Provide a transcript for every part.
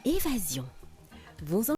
Évasion. Vos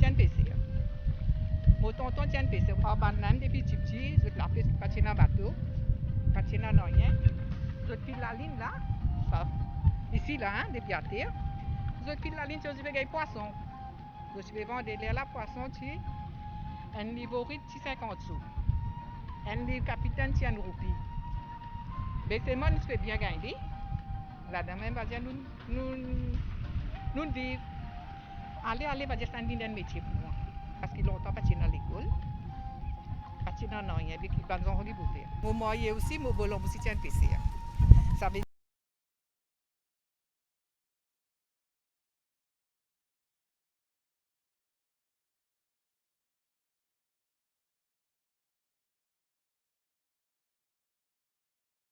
Tiens PC. Mon tonton tient PC. Au banane depuis petit, je la fais patiner à bateau, patiner à rien. Je file la ligne là, ça, ici là, hein, depuis à terre. Je file la ligne, je vais gagner poisson. Je vais vendre la poisson, tu un niveau riche, 50 sous. Un livre capitaine, tient une roupie. Mais c'est moi, je fais bien gagner. La dame, va dire, nous vivons. Allez, va dire, c'est un métier pour moi. Parce qu'il longtemps patiner à l'école. Patiner non, il y a des qui ne sont pas pour faire. Mon moyen aussi, mon bolon aussi tient PC. Ça veut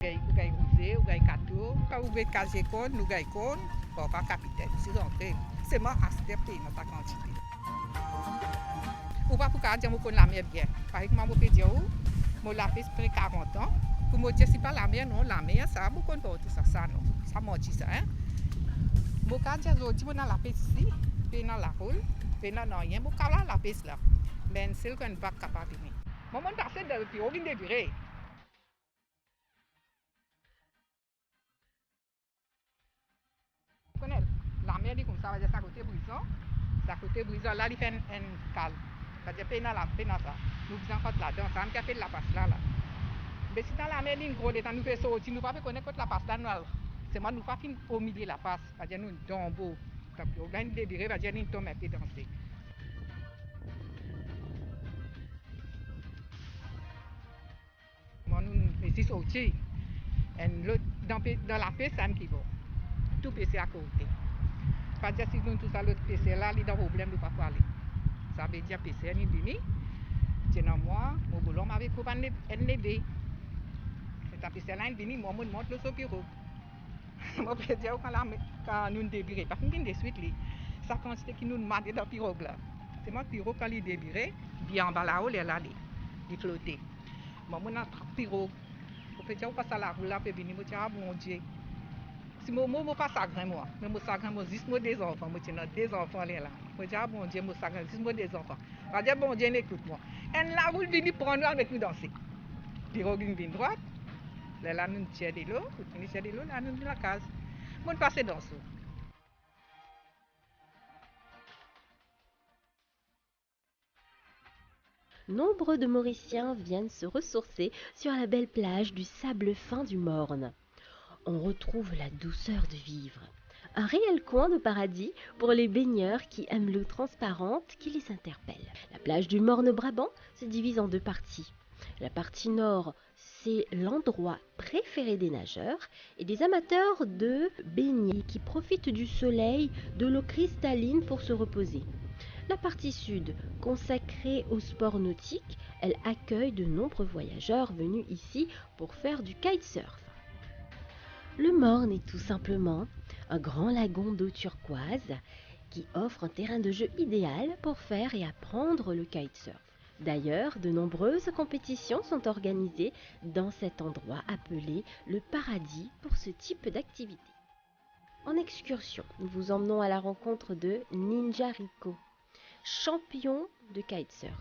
Nous gagnons rosé, nous gagnons cadeau, quand nous gagnons casier con, nous gagnons con, bon, pas capitaine, c'est rentré. C'est moi accepté dans ta quantité. Ou pas pour dire que la mer bien. Par exemple, je peux dire que je l'ai fait 40 ans. Pour me dire que ce n'est pas la mer, non, la mer, ça, je ne peux pas dire ça, non. Ça mentit ça, hein. Je peux dire que je suis dans la piste ici, puis dans la rôle, puis dans rien, je peux la piste là. Mais c'est qu'on ne va pas capable de venir. Je suis passé de puis on vient de virer. La mer dit comme ça, ça côté brisant. Ça côté brisant, là, il fait un cal. Ça veut dire la peine ça. Nous faisons encore là-dedans, ça me fait la passe là. Mais si dans la mer, il gros temps, nous faisons sortir, nous ne pouvons pas connaître la passe là. C'est moi, nous ne pouvons pas au milieu de la passe. Ça veut dire nous tombons. Donc, on va nous dévirer, ça veut dire nous tombons et puis danser. Moi, nous ici sortis. Dans la paix, ça me qui va. Tout PC à côté. Pas dire si nous tout ça, l'autre PC là, il y a un problème de ne pas parler. Ça veut dire PC, il est venu. Tiens, moi, mon boulot m'avait coupé un nébé. C'est un PC là, il est venu, moi, je monte le sopiro. Je peux dire quand nous débirons, parce que nous avons des suites, ça quantité qui nous demande dans la pirogue là. C'est moi, pirogue, quand il débire, bien en bas là-haut, il est là, il flotte. Moi, je attrape pirogue. Je peux dire, on passe à la roue là, puis venir, je dis, ah bon Dieu. Si je ne passe pas à grand moi, mais je passe à grand moi, juste moi des enfants, je tiens des enfants là. Moi, j'ai bon Dieu, moi, ça, c'est moi des enfants. Je dis, bon Dieu, écoute-moi. Et là, vous venez prendre avec nous danser. Puis, on vient droite. Là, nous tirons de l'eau. Nous tirons de l'eau, là, nous dans la case. Moi, passer dans ça. Nombre de Mauriciens viennent se ressourcer sur la belle plage du sable fin du Morne. On retrouve la douceur de vivre. Un réel coin de paradis pour les baigneurs qui aiment l'eau transparente qui les interpelle. La plage du Morne-Brabant se divise en deux parties. La partie nord, c'est l'endroit préféré des nageurs et des amateurs de baignade qui profitent du soleil, de l'eau cristalline pour se reposer. La partie sud, consacrée au sport nautique, elle accueille de nombreux voyageurs venus ici pour faire du kitesurf. Le Morne est tout simplement un grand lagon d'eau turquoise qui offre un terrain de jeu idéal pour faire et apprendre le kitesurf. D'ailleurs, de nombreuses compétitions sont organisées dans cet endroit appelé le paradis pour ce type d'activité. En excursion, nous vous emmenons à la rencontre de Ninja Rico, champion de kitesurf.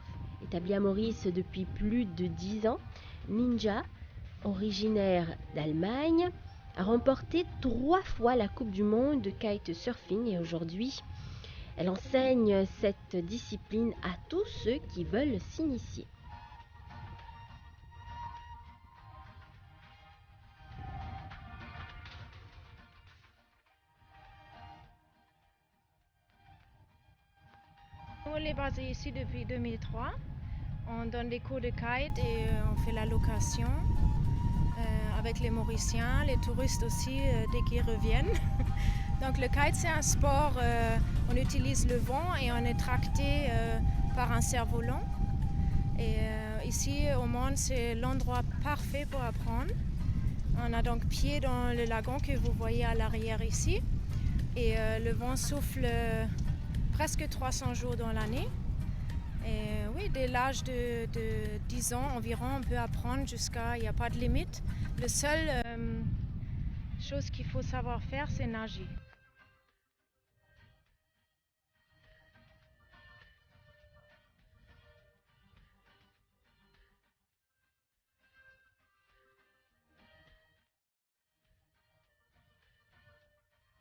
Établi à Maurice depuis plus de 10 ans, Ninja, originaire d'Allemagne, a remporté 3 fois la Coupe du Monde de kitesurfing et aujourd'hui, elle enseigne cette discipline à tous ceux qui veulent s'initier. On est basé ici depuis 2003. On donne des cours de kite et on fait la location avec les Mauriciens, les touristes aussi dès qu'ils reviennent. Donc le kite c'est un sport, on utilise le vent et on est tracté par un cerf-volant. Et ici au Morne c'est l'endroit parfait pour apprendre. On a donc pied dans le lagon que vous voyez à l'arrière ici. Et le vent souffle presque 300 jours dans l'année. Et oui, dès l'âge de 10 ans environ, on peut apprendre jusqu'à... Il n'y a pas de limite. La seule chose qu'il faut savoir faire, c'est nager.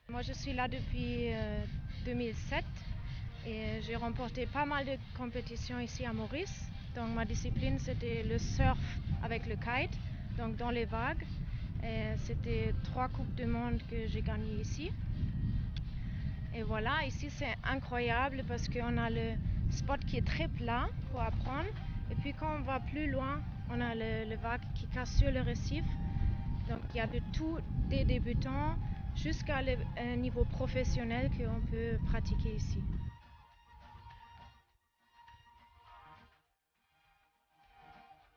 Moi, je suis là depuis 2007 et j'ai remporté pas mal de compétitions ici à Maurice. Donc ma discipline, c'était le surf avec le kite, donc dans les vagues. Et c'était 3 coupes du monde que j'ai gagnées ici. Et voilà, ici c'est incroyable parce qu'on a le spot qui est très plat pour apprendre. Et puis quand on va plus loin, on a le vague qui casse sur le récif. Donc il y a de tout, des débutants jusqu'à un niveau professionnel qu'on peut pratiquer ici.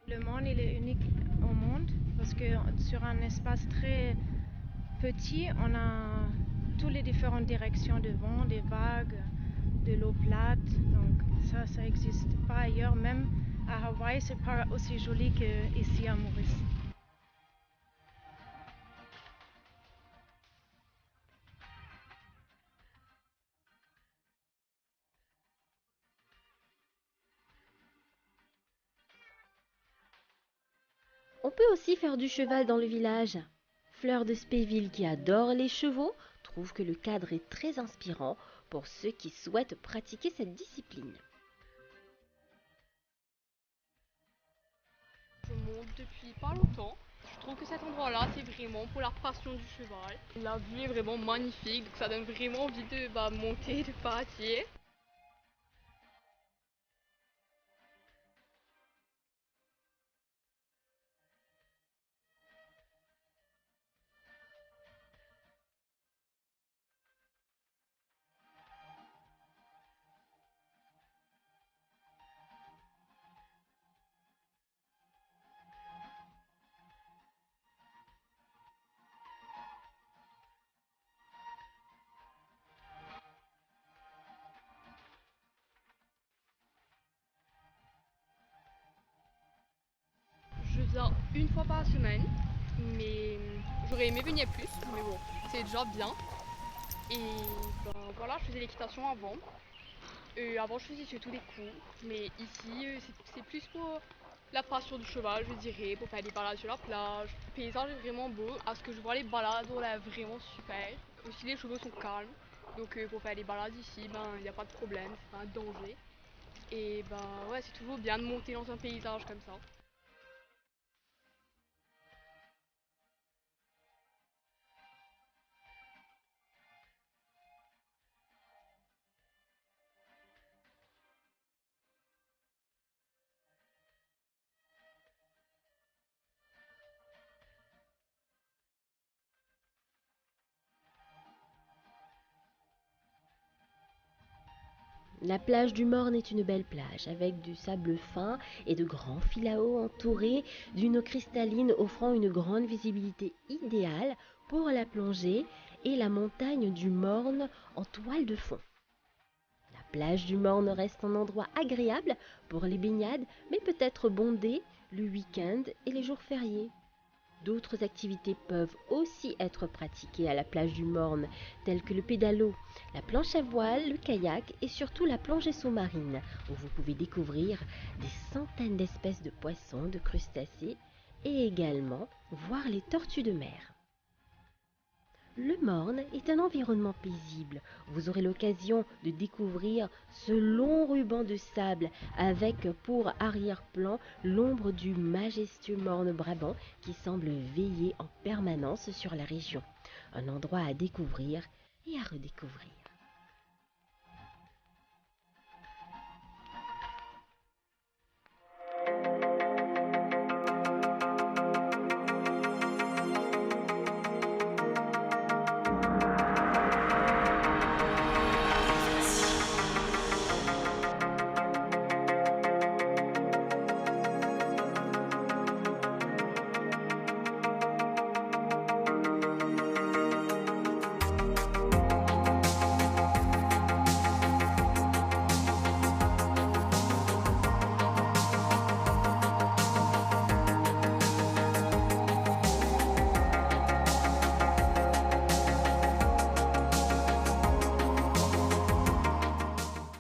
Le Morne il est unique au monde parce que sur un espace très petit, on a toutes les différentes directions de vent, des vagues, de l'eau plate. Donc ça n'existe pas ailleurs. Même à Hawaï, c'est pas aussi joli qu'ici à Maurice. On peut aussi faire du cheval dans le village. Fleur de Spéville, qui adore les chevaux, trouve que le cadre est très inspirant pour ceux qui souhaitent pratiquer cette discipline. Je monte depuis pas longtemps. Je trouve que cet endroit-là, c'est vraiment pour la passion du cheval. La vue est vraiment magnifique, donc ça donne vraiment envie de monter, de partir. Je viens une fois par semaine, mais j'aurais aimé venir plus, mais bon, c'est déjà bien. Et voilà, je faisais l'équitation avant. Avant, je faisais surtout des cours, mais ici, c'est plus pour la passion du cheval, je dirais, pour faire des balades sur la plage. Le paysage est vraiment beau. À ce que je vois, les balades, on est vraiment super. Aussi, les chevaux sont calmes. Donc, pour faire des balades ici, ben, il n'y a pas de problème, c'est pas un danger. Et ben, ouais, c'est toujours bien de monter dans un paysage comme ça. La plage du Morne est une belle plage avec du sable fin et de grands fils à eau entourés d'une eau cristalline offrant une grande visibilité idéale pour la plongée et la montagne du Morne en toile de fond. La plage du Morne reste un endroit agréable pour les baignades mais peut être bondée le week-end et les jours fériés. D'autres activités peuvent aussi être pratiquées à la plage du Morne, telles que le pédalo, la planche à voile, le kayak et surtout la plongée sous-marine, où vous pouvez découvrir des centaines d'espèces de poissons, de crustacés et également voir les tortues de mer. Le Morne est un environnement paisible. Vous aurez l'occasion de découvrir ce long ruban de sable avec pour arrière-plan l'ombre du majestueux Morne Brabant qui semble veiller en permanence sur la région. Un endroit à découvrir et à redécouvrir.